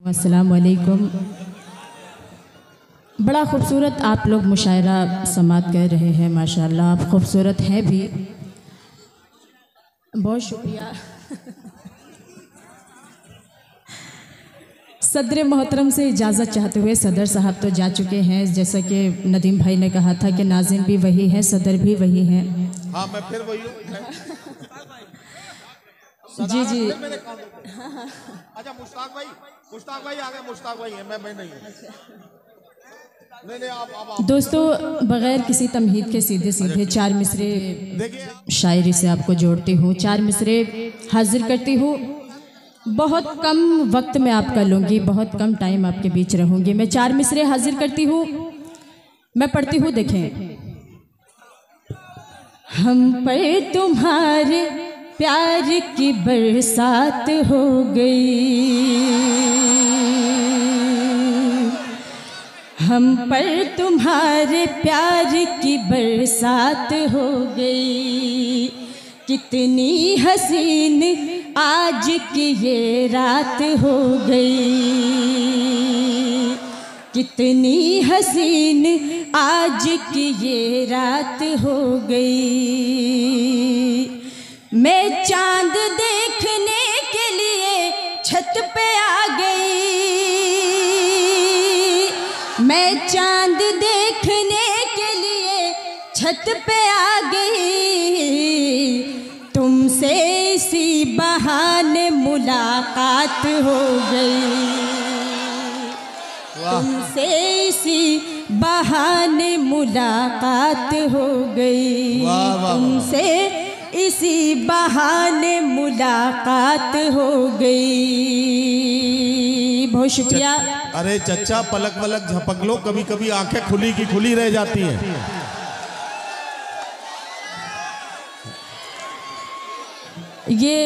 अस्सलाम वालेकुम। बड़ा खूबसूरत आप लोग मुशायरा समात कर रहे हैं, माशाल्लाह आप खूबसूरत हैं भी, बहुत शुक्रिया। सदर मोहतरम से इजाज़त चाहते हुए सदर साहब तो जा चुके हैं, जैसा कि नदीम भाई ने कहा था कि नाज़िम भी वही है, सदर भी वही है। हाँ, मैं फिर वही हूँ। जी जी। अच्छा, मुश्ताक भाई आ गए। मुश्ताक भाई है, मैं नहीं हूँ। नहीं आप दोस्तों, बग़ैर किसी तमहीद के सीधे सीधे चार मिसरे शायरी से आपको जोड़ती हूँ, चार मिसरे हाजिर करती हूँ। बहुत कम वक्त में आपका लूँगी, बहुत कम टाइम आपके बीच रहूँगी। मैं चार मिसरे हाजिर करती हूँ, मैं पढ़ती हूँ। देखें, हम पर तुम्हारे प्यार की बरसात हो गई, हम पर तुम्हारे प्यार की बरसात हो गई। कितनी हसीन आज की ये रात हो गई, कितनी हसीन आज की ये रात हो गई। मैं चांद देखने के लिए छत पे आ गई, मैं चांद देखने के लिए छत पे आ गई। तुमसे इसी बहाने मुलाकात हो गई, तुमसे इसी बहाने मुलाकात हो गई, तुमसे इसी बहाने मुलाकात हो गई। बहुत शुक्रिया। अरे चच्चा, पलक वलक झपक लो, कभी कभी आंखें खुली की खुली रह जाती हैं। ये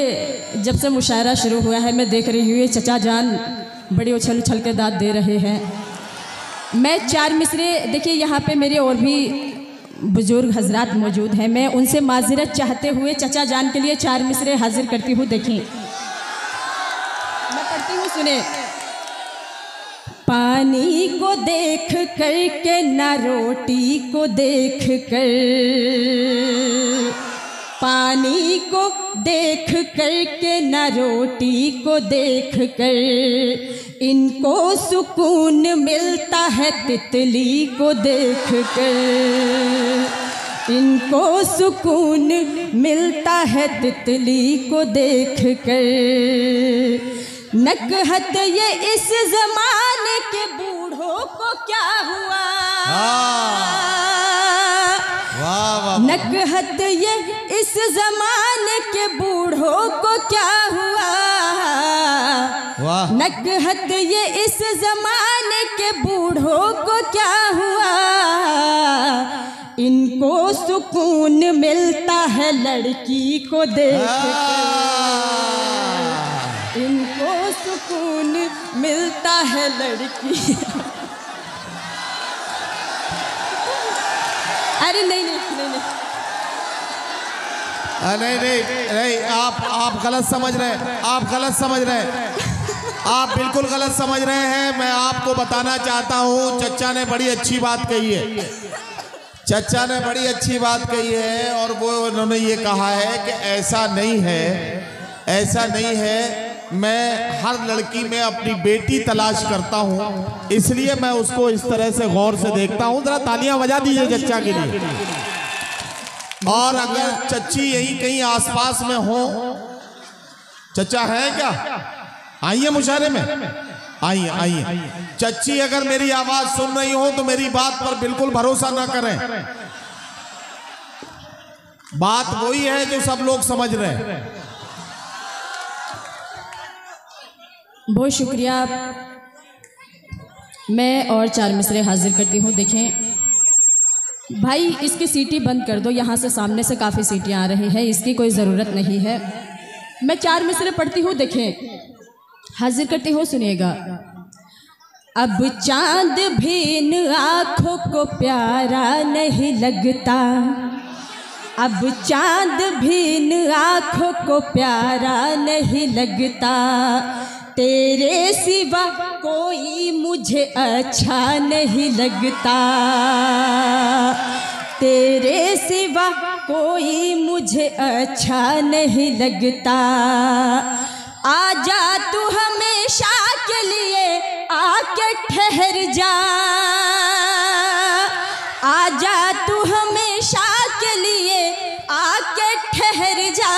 जब से मुशायरा शुरू हुआ है मैं देख रही हूँ ये चचा जान बड़ी उछल उछल के दाद दे रहे हैं। मैं चार मिसरे, देखिए यहाँ पे मेरे और भी बुजुर्ग हजरात मौजूद हैं, मैं उनसे माजरत चाहते हुए चचा जान के लिए चार मिसरे हाजिर करती हूँ। देखिए मैं पढ़ती हूँ, सुने। पानी को देख कर के ना रोटी को देख कर, पानी को देख कर के ना रोटी को देख कर, इनको सुकून मिलता है तितली को देख कर, इनको सुकून मिलता है तितली को देख कर। नकहत ये इस जमाने के बूढ़ों को क्या हुआ, नकहत ये इस जमाने के बूढ़ों को क्या हुआ, नकहत ये इस जमाने के बूढ़ों को क्या हुआ। इनको सुकून मिलता है लड़की को देख कर, इनको सुकून मिलता है लड़की। अरे नहीं नहीं नहीं नहीं नहीं, आप गलत समझ रहे हैं, आप गलत समझ रहे हैं, आप बिल्कुल गलत समझ रहे हैं। मैं आपको बताना चाहता हूँ, चच्चा ने बड़ी अच्छी बात कही है, चच्चा ने बड़ी अच्छी बात कही है। और वो उन्होंने ये कहा है कि ऐसा नहीं है, ऐसा नहीं है, मैं हर लड़की में अपनी बेटी तलाश करता हूँ, इसलिए मैं उसको इस तरह से गौर से देखता हूँ। जरा तालियां बजा दीजिए चच्चा के लिए। और अगर चच्ची यही कहीं आसपास में हो, चच्चा है क्या? आइए मुशायरे में, आइए आइए। चच्ची अगर मेरी आवाज सुन रही हो तो मेरी बात पर बिल्कुल भरोसा ना करें, बात वही है जो सब लोग समझ रहे हैं। बहुत शुक्रिया। मैं और चार मिसरे हाजिर करती हूँ। देखें भाई, इसकी सीटी बंद कर दो, यहाँ से सामने से काफ़ी सीटियाँ आ रही हैं, इसकी कोई ज़रूरत नहीं है। मैं चार मिसरे पढ़ती हूँ, देखें हाजिर करती हूँ, सुनिएगा। अब चांद भी इन आँखों को प्यारा नहीं लगता, अब चांद भी इन आँखों को प्यारा नहीं लगता, तेरे सिवा कोई मुझे अच्छा नहीं लगता, तेरे सिवा कोई मुझे अच्छा नहीं लगता। आजा तू हमेशा के लिए आके ठहर जा, आजा तू हमेशा के लिए आके ठहर जा।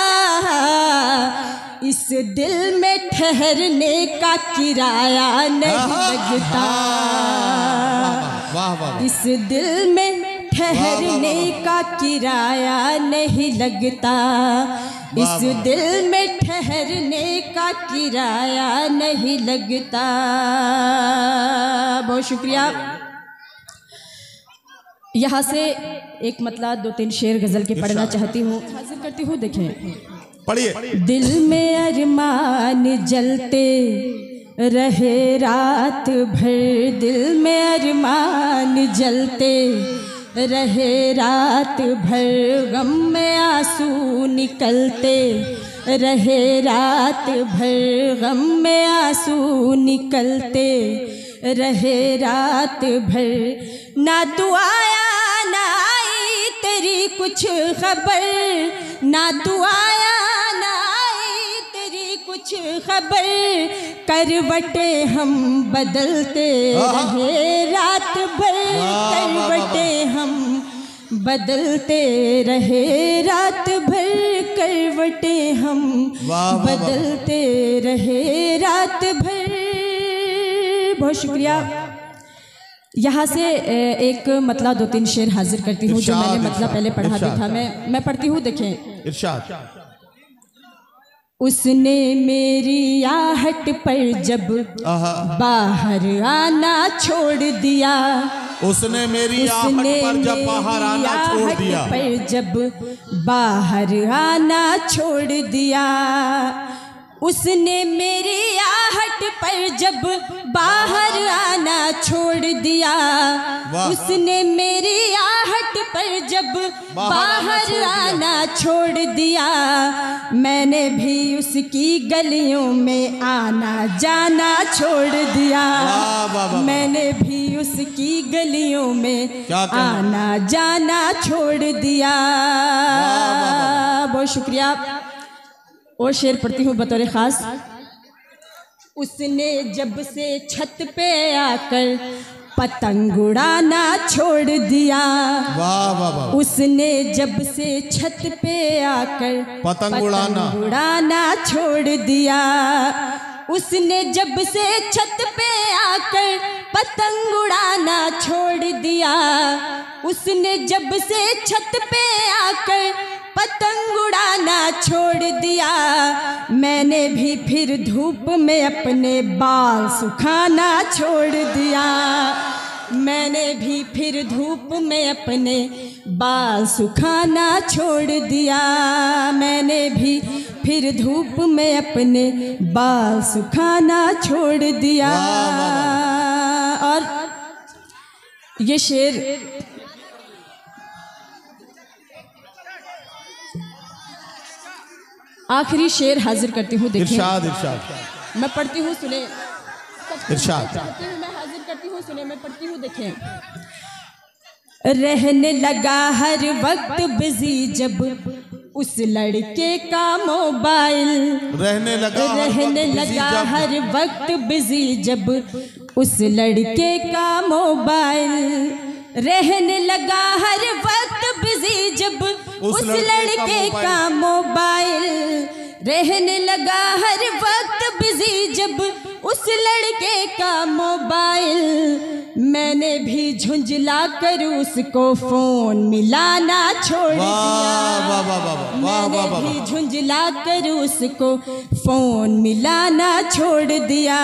इस दिल में ठहरने का किराया नहीं लगता, इस दिल में ठहरने का किराया नहीं लगता, इस दिल में ठहरने का किराया नहीं लगता। बहुत शुक्रिया। यहाँ से एक मतलब 2-3 शेर गज़ल के पढ़ना चाहती हूँ, हाजिर करती हूँ। देखें, पढ़िए। दिल में अरमान जलते रहे रात भर, दिल में अरमान जलते रहे रात भर, गम में आंसू निकलते रहे रात भर, गम में आंसू निकलते रहे रात भर। ना तू आया ना आई तेरी कुछ खबर, ना तू आया ना आई तेरी कुछ खबर, करवटे हम बदलते रहे रात भर, करवटे हम बदलते रहे रात भर, करवटे हम बदलते रहे रात भर। बहुत शुक्रिया। यहाँ से एक मतलब 2-3 शेर हाजिर करती हूँ जो मैंने मतलब पहले पढ़ा भी था। मैं पढ़ती हूँ। देखें, इरशाद। उसने मेरी आहट पर जब बाहर आना छोड़ दिया, उसने मेरी आहट पर जब बाहर आना छोड़ दिया, पर जब बाहर आना छोड़ दिया, उसने मेरी आहट पर जब बाहर आना छोड़ दिया, उसने मेरी आहट पर जब बाहर आना छोड़ दिया, मैंने भी उसकी गलियों में आना जाना छोड़ दिया, मैंने भी उसकी गलियों में आना जाना छोड़ दिया। बहुत शुक्रिया। और शेर पढ़ती हूँ बतौर ख़ास। उसने जब से छत पे आकर पतंग उड़ाना छोड़ दिया, उसने जब से छत पे आकर पतंग उड़ाना छोड़ दिया, उसने जब से छत पे आकर पतंग उड़ाना छोड़ दिया, उसने जब से छत पे आकर पतंग उड़ाना छोड़ दिया, मैंने भी फिर धूप में अपने बाल सुखाना छोड़ दिया, मैंने भी फिर धूप में अपने बाल सुखाना छोड़ दिया, मैंने भी फिर धूप में अपने बाल सुखाना छोड़ दिया। और ये शेर आखिरी शेर हाजिर करती हूँ। देखिए, इरशाद इरशाद। मैं पढ़ती हूँ, सुने। इरशाद। मैं हाजिर करती हूँ, सुने। मैं पढ़ती हूँ। देखें, रहने लगा हर वक्त बिजी जब उस लड़के का मोबाइल, रहने लगा हर वक्त बिजी जब उस लड़के का मोबाइल, रहने लगा हर वक्त बिजी जब उस लड़के का मोबाइल, रहने लगा हर वक्त बिजी जब उस लड़के का मोबाइल, मैंने भी झुंझला कर उसको फोन मिलाना छोड़ दिया, मैंने भी झुंझला कर उसको फोन मिलाना छोड़ दिया,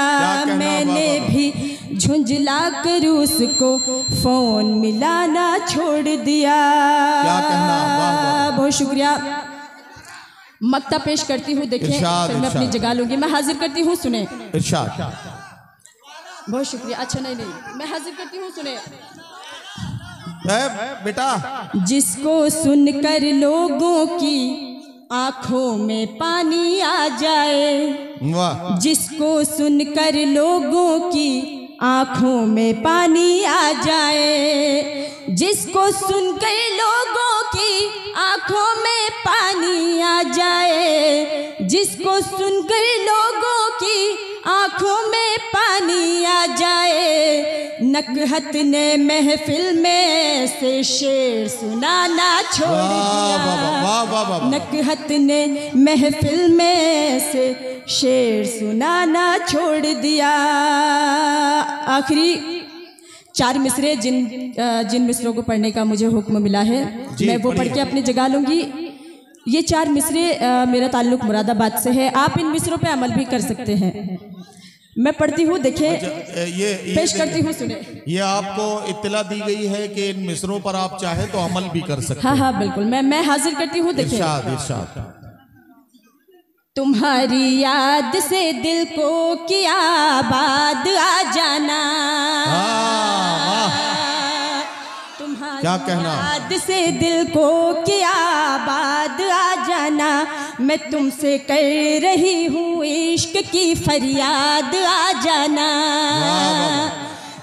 मैंने भी झुंझला कर उसको फोन मिलाना छोड़ दिया। बहुत शुक्रिया। मक्ता पेश करती हूँ। देखिए, फिर मैं अपनी जगह लूंगी। मैं हाजिर करती हूँ, सुने। इरशाद। बहुत शुक्रिया। अच्छा, नहीं, मैं हाजिर करती हूँ, सुने। बेटा, जिसको सुनकर लोगों की आंखों में पानी आ जाए, वाह। जिसको सुनकर लोगों की आंखों में पानी आ जाए, जिसको सुनकर लोगों की आंखों में पानी आ जाए, जिसको सुनकर लोगों की आंखों में पानी आ जाए। नकहत ने महफिल में से शेर सुनाना छोड़ दिया, नकहत ने महफिल में से शेर सुनाना छोड़ दिया। आखिरी 4 मिसरे जिन मिसरों को पढ़ने का मुझे हुक्म मिला है, मैं वो पढ़ के अपनी जगह लूँगी। ये 4 मिसरे मेरा ताल्लुक मुरादाबाद से है। आप इन मिसरों पे अमल भी कर सकते हैं। मैं पढ़ती हूँ, देखिए ये पेश करती हूँ, सुने। ये आपको इत्तला दी गई है कि इन मिसरों पर आप चाहे तो अमल भी कर सकते हैं। हाँ बिल्कुल, मैं हाजिर करती हूँ। देखिए, इरशाद इरशाद। तुम्हारी याद से दिल को किया आबाद आ जाना, क्या कहना, याद से दिल को किया आबाद आ जाना। मैं तुमसे कर रही हूँ इश्क की फरियाद आ जाना,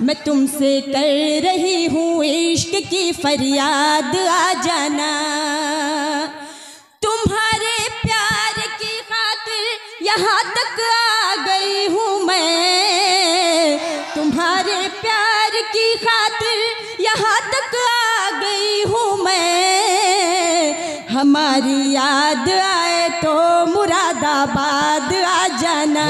मैं तुमसे कर रही हूँ इश्क की फरियाद आ जाना। तुम्हारे प्यार की खातिर यहाँ तक आ गई हूँ मैं, तुम्हारे प्यार की खातिर यहाँ तक आ गई हूँ मैं। हमारी याद आए तो मुरादाबाद आ जाना।